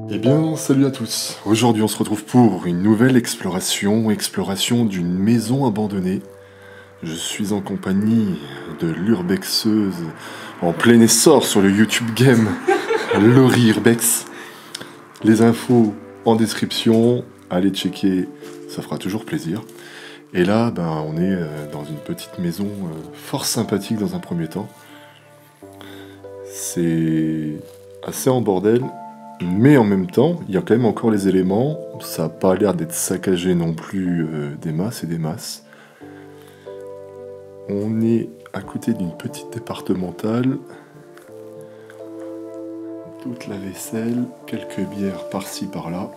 Eh bien, salut à tous. Aujourd'hui, on se retrouve pour une nouvelle exploration d'une maison abandonnée. Je suis en compagnie de l'urbexeuse en plein essor sur le YouTube Game, Laurie Urbex. Les infos en description, allez checker, ça fera toujours plaisir. Et là, on est dans une petite maison fort sympathique dans un premier temps. C'est assez en bordel. Mais en même temps, il y a quand même encore les éléments, ça n'a pas l'air d'être saccagé non plus des masses et des masses. On est à côté d'une petite départementale, toute la vaisselle, quelques bières par-ci par-là,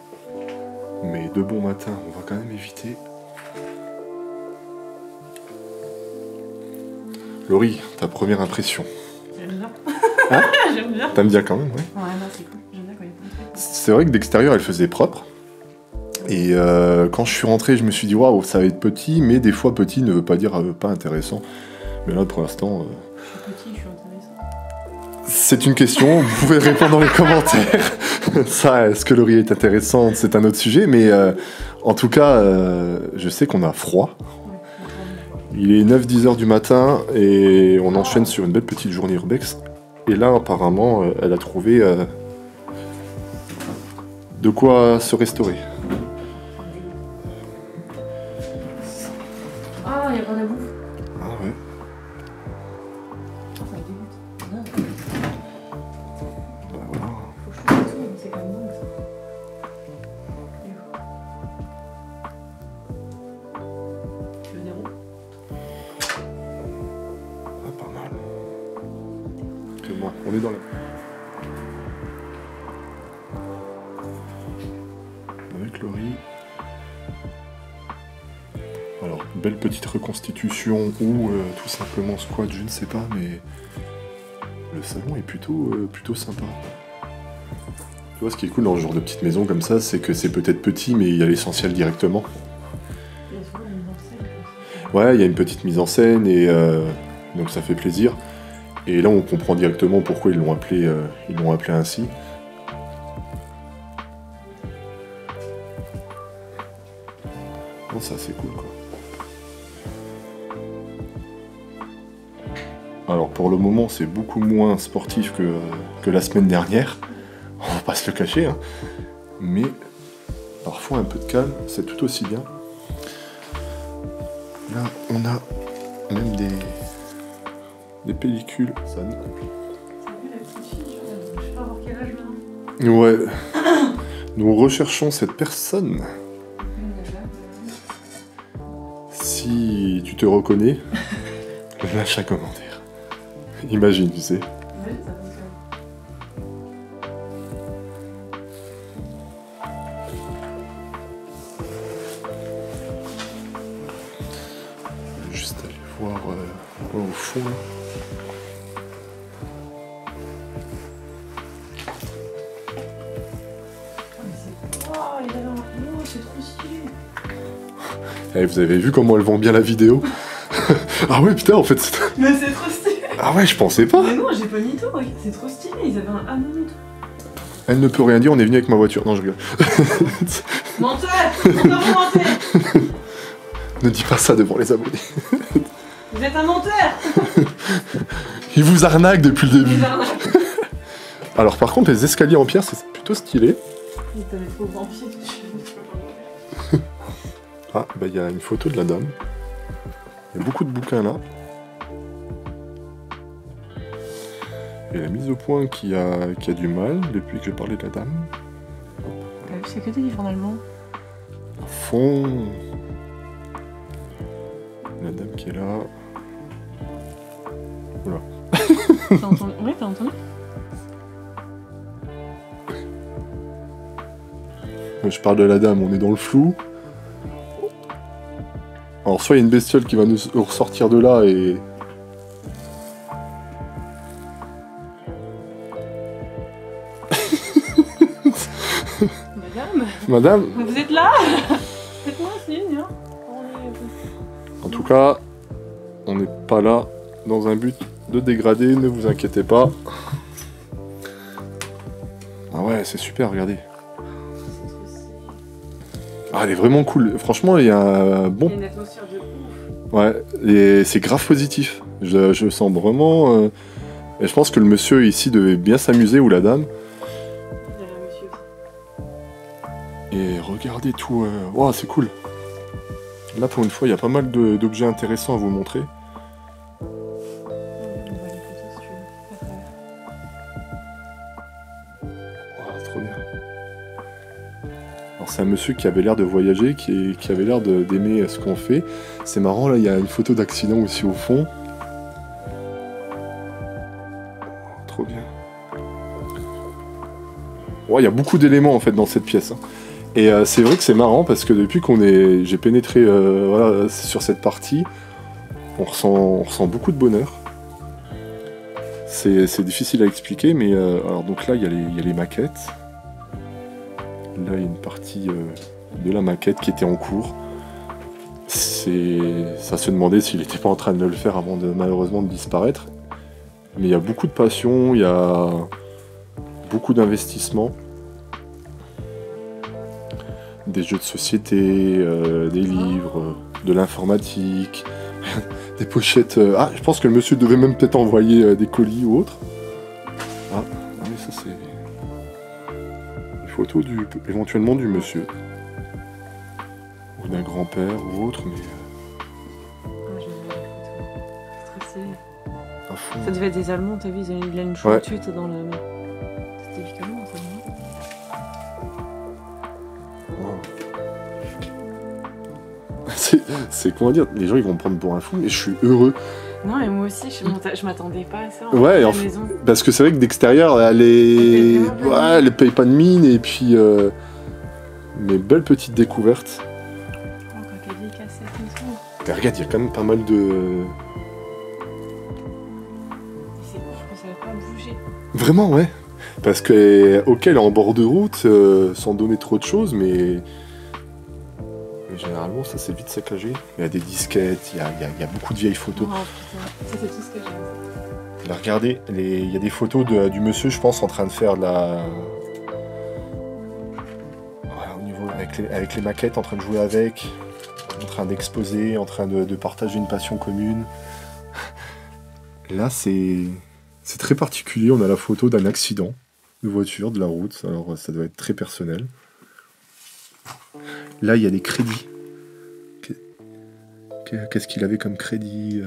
mais de bon matin, on va quand même éviter. Laurie, ta première impression? J'aime bien. Hein? J'aime bien. T'aimes bien quand même, ouais. Ouais, non, c'est cool. J'aime bien quand il y a plein de trucs. C'est vrai que d'extérieur, elle faisait propre. Et quand je suis rentré, je me suis dit, waouh, ça va être petit, mais des fois, petit ne veut pas dire pas intéressant. Mais là, pour l'instant... Je suis petit, je suis intéressant. C'est une question, vous pouvez répondre dans les commentaires. Ça, est-ce que Laurie est intéressante, c'est un autre sujet, mais en tout cas, je sais qu'on a froid. Il est 9-10 heures du matin et on enchaîne sur une belle petite journée urbex. Et là, apparemment, elle a trouvé de quoi se restaurer. Ah, il y a pas de bouffe. Ah ouais. Ça me dégoûte. Non. Bah voilà. Faut que je trouve tout, mais c'est quand même bon ça. Tu veux des roues? Ah, pas mal. C'est bon, on est dans la... Avec Laurie. Alors, belle petite reconstitution ou tout simplement squat, je ne sais pas, mais le salon est plutôt sympa. Tu vois, ce qui est cool dans ce genre de petite maison comme ça, c'est que c'est peut-être petit, mais il y a l'essentiel directement. Il y a souvent une mise en scène. Ouais, il y a une petite mise en scène et donc ça fait plaisir. Et là, on comprend directement pourquoi ils l'ont appelé ainsi. Non, ça c'est cool quoi. Alors pour le moment, c'est beaucoup moins sportif que la semaine dernière. On va pas se le cacher, hein. Mais parfois un peu de calme, c'est tout aussi bien. Là, on a même des pellicules. Ça... T'as vu la petite fille? Je sais pas avoir quel âge maintenant. Ouais. Nous recherchons cette personne. Si tu te reconnais, lâche un commentaire. Imagine, tu sais. Imagine, ça fonctionne. Je vais juste aller voir au fond. Oh, il avait un... Oh, c'est trop stylé. Eh, vous avez vu comment elle vend bien la vidéo? Ah ouais, putain, en fait... Mais c'est trop stylé. Ah ouais, je pensais pas. Mais non, j'ai pas mis tout, regarde, c'est trop stylé. Ils avaient un hameau et tout. Elle ne peut rien dire, on est venu avec ma voiture. Non, je rigole. Menteur! Menteur! Ne dis pas ça devant les abonnés. Vous êtes un menteur! Il vous arnaque depuis le début. Vous arnaquez. Alors par contre, les escaliers en pierre, c'est plutôt stylé. Il t'avait trop grand pied tout de suite. Ah, bah il y a une photo de la dame. Il y a beaucoup de bouquins là. Et la mise au point qui a du mal depuis que j'ai parlé de la dame. C'est que des livres en allemand. À fond. La dame qui est là. Oula. T'as entendu? Ouais, t'as entendu? Je parle de la dame, on est dans le flou. Alors soit il y a une bestiole qui va nous ressortir de là et... Madame? Madame, Vous êtes là? Faites-moi un signe, hein? en tout cas, on n'est pas là dans un but de dégrader, ne vous inquiétez pas. Ah ouais, c'est super, regardez. Ah, elle est vraiment cool. Franchement, il y a un bon... Il y a une atmosphère de ouf. Ouais, et c'est grave positif. Je sens vraiment... Et je pense que le monsieur ici devait bien s'amuser, ou la dame. Il y a un monsieur aussi. Et regardez tout... Wow, c'est cool. Là, pour une fois, il y a pas mal d'objets intéressants à vous montrer. On voit les photos si tu veux. À travers. Wow, trop bien. Alors, c'est un monsieur qui avait l'air de voyager, qui avait l'air d'aimer ce qu'on fait. C'est marrant, là, il y a une photo d'accident aussi au fond. Trop bien. Ouais, il y a beaucoup d'éléments en fait dans cette pièce. Hein. Et c'est vrai que c'est marrant parce que depuis j'ai pénétré voilà, sur cette partie, on ressent beaucoup de bonheur. C'est difficile à expliquer, mais alors donc là il y a les maquettes. Là il y a une partie de la maquette qui était en cours. Ça se demandait s'il n'était pas en train de le faire avant malheureusement de disparaître. Mais il y a beaucoup de passion, il y a beaucoup d'investissement. Des jeux de société, des livres, de l'informatique, des pochettes... Ah, je pense que le monsieur devait même peut-être envoyer des colis ou autre. Ah, mais ça c'est... Une photo éventuellement du monsieur. Ou d'un grand-père ou autre, mais... Ah, j'aime bien les photos. C'est trop stylé. À fond. Ça devait être des Allemands, t'as vu, il y a une chouette dans le... C'était évidemment ça, non? C'est comment dire, les gens ils vont me prendre pour un fou, mais je suis heureux. Non, mais moi aussi, je m'attendais pas à ça. Ouais, La maison. parce que c'est vrai que d'extérieur, elle paye pas de mine, et puis... mais belle petite découverte. Oh, quand elle est cassette et tout. Mais regarde, il y a quand même pas mal de... C'est bon, je pense qu'elle va pas bouger. Vraiment, ouais. Parce que, ok, elle est en bord de route, sans donner trop de choses, mais généralement, ça c'est vite saccagé. Il y a des disquettes, il y a beaucoup de vieilles photos. Oh putain, ça c'est tout ce que j'aime. Là, regardez, il y a des photos du monsieur, je pense, en train de faire la... Voilà, au niveau, avec les maquettes, en train de jouer avec, en train d'exposer, en train de partager une passion commune. Là, c'est très particulier, on a la photo d'un accident de voiture, de la route, alors ça doit être très personnel. Là, il y a des crédits. Qu'est-ce qu'il avait comme crédit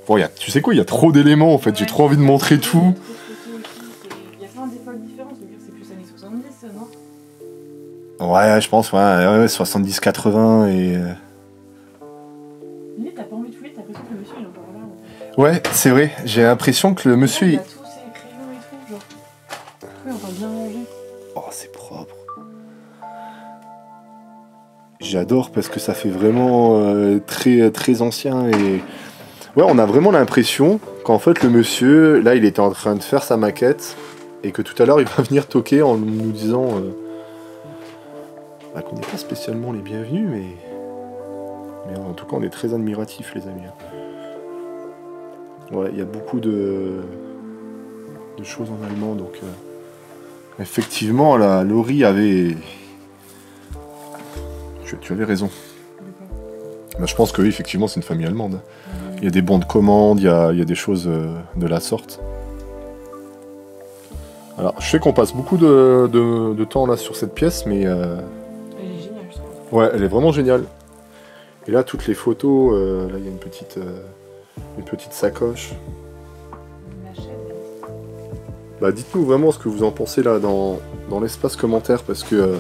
Bon, tu sais quoi, il y a trop d'éléments en fait, j'ai trop envie de montrer tout. Il y a plein d'époques différentes, c'est plus années 70, non? Ouais, je pense, ouais 70-80 et... Limite, t'as pas envie de fouiller, t'as l'impression que le monsieur il est encore là. Ouais, c'est vrai, j'ai l'impression que le monsieur... Il a tous ses crayons et tout, genre... Oui, on va bien manger. Oh, c'est propre. J'adore parce que ça fait vraiment très, très ancien et... Ouais, on a vraiment l'impression qu'en fait le monsieur, là il était en train de faire sa maquette et que tout à l'heure il va venir toquer en nous disant qu'on n'est pas spécialement les bienvenus, mais en tout cas on est très admiratifs les amis. Ouais, il y a beaucoup de choses en allemand, donc effectivement la Laurie avait... Tu avais raison. Bah, je pense que oui, effectivement c'est une famille allemande. Il y a des bons de commande, il y a des choses de la sorte. Alors, je sais qu'on passe beaucoup de temps là sur cette pièce, mais... Elle est géniale, je trouve. Ouais, elle est vraiment géniale. Et là, toutes les photos, là, il y a une petite sacoche. La chaîne. Bah, dites-nous vraiment ce que vous en pensez là dans l'espace commentaire, parce que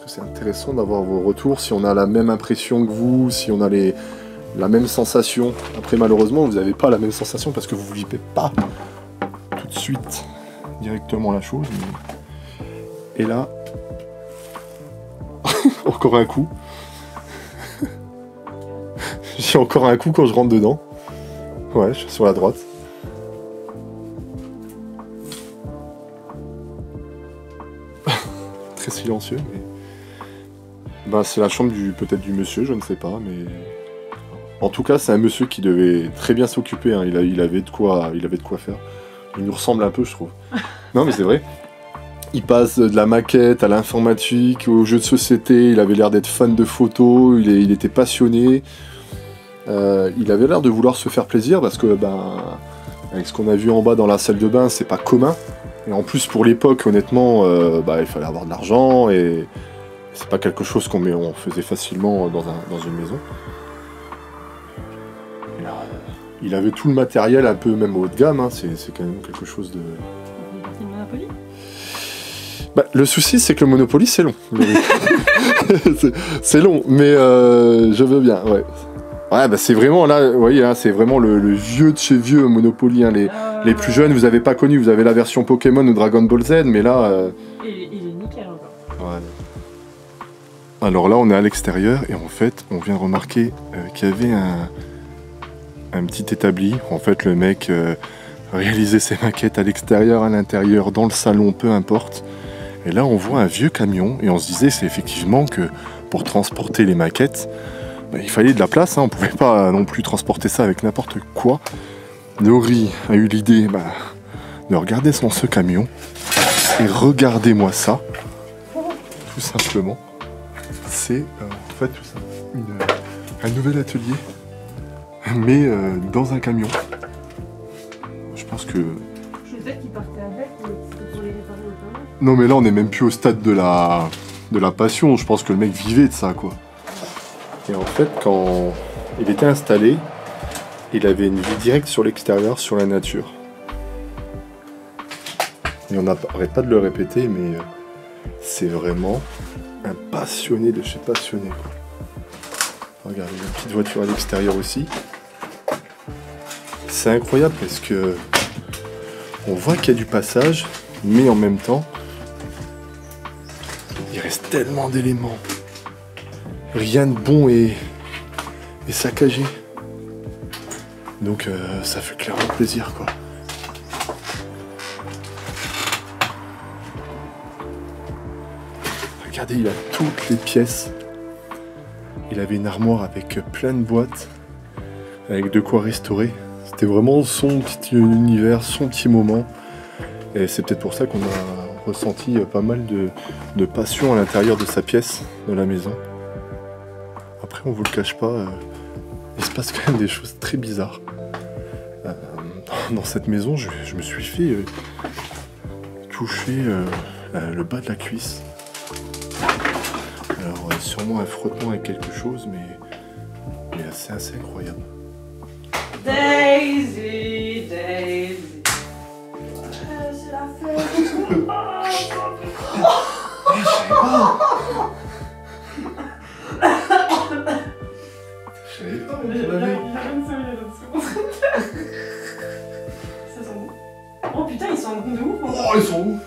c'est intéressant d'avoir vos retours, si on a la même impression que vous, si on a la même sensation. Après, malheureusement, vous n'avez pas la même sensation parce que vous ne vivez pas tout de suite directement la chose. Mais... Et là, encore un coup. J'ai encore un coup quand je rentre dedans. Ouais, je suis sur la droite. Très silencieux, mais... Ben, c'est la chambre peut-être du monsieur, je ne sais pas, mais... En tout cas, c'est un monsieur qui devait très bien s'occuper, hein. Il avait de quoi faire. Il nous ressemble un peu, je trouve. Non, mais c'est vrai. Il passe de la maquette à l'informatique, aux jeux de société. Il avait l'air d'être fan de photos. Il était passionné. Il avait l'air de vouloir se faire plaisir parce que, avec ce qu'on a vu en bas dans la salle de bain, c'est pas commun. Et en plus, pour l'époque, honnêtement, il fallait avoir de l'argent et c'est pas quelque chose on faisait facilement dans une maison. Et là, il avait tout le matériel, un peu même haut de gamme. Hein, c'est quand même quelque chose de. Une partie de Monopoly. Le souci, c'est que le Monopoly, c'est long. c'est long, mais je veux bien, ouais. Ouais, c'est vraiment là, vous voyez, hein, c'est vraiment le vieux de chez vieux Monopoly. Hein, les plus jeunes, vous avez pas connu, vous avez la version Pokémon ou Dragon Ball Z, mais là. Il est nickel encore. Ouais. Alors là, on est à l'extérieur et en fait, on vient de remarquer qu'il y avait un petit établi. En fait, le mec réalisait ses maquettes à l'extérieur, à l'intérieur, dans le salon, peu importe. Et là, on voit un vieux camion et on se disait, c'est effectivement que pour transporter les maquettes, il fallait de la place, hein, on pouvait pas non plus transporter ça avec n'importe quoi. Nori a eu l'idée de regarder ce camion et regardez-moi ça, tout simplement. C'est en fait tout ça, un nouvel atelier, mais dans un camion. Je pense que... Peut-être qu'il partait avec ou c'était pour les réparer au temps. Non mais là on est même plus au stade de la passion, je pense que le mec vivait de ça quoi. Et en fait, quand il était installé, il avait une vue directe sur l'extérieur, sur la nature. Et on n'arrête pas de le répéter, mais c'est vraiment un passionné de chez passionné. Quoi. Regardez, une petite voiture à l'extérieur aussi. C'est incroyable parce que on voit qu'il y a du passage, mais en même temps, il reste tellement d'éléments. Rien de bon et saccagé. Donc ça fait clairement plaisir quoi. Regardez, il a toutes les pièces. Il avait une armoire avec plein de boîtes, avec de quoi restaurer. C'était vraiment son petit univers, son petit moment. Et c'est peut-être pour ça qu'on a ressenti pas mal de passion à l'intérieur de sa pièce, de la maison. Après, on vous le cache pas, il se passe quand même des choses très bizarres. Dans cette maison, je me suis fait toucher le bas de la cuisse. Alors, sûrement un frottement avec quelque chose, mais c'est assez incroyable. Daisy, Daisy. C'est la fête. Je savais pas, on l'avait. Ça sent bon. Oh putain, ils sont bons de ouf. Oh, ils sont où?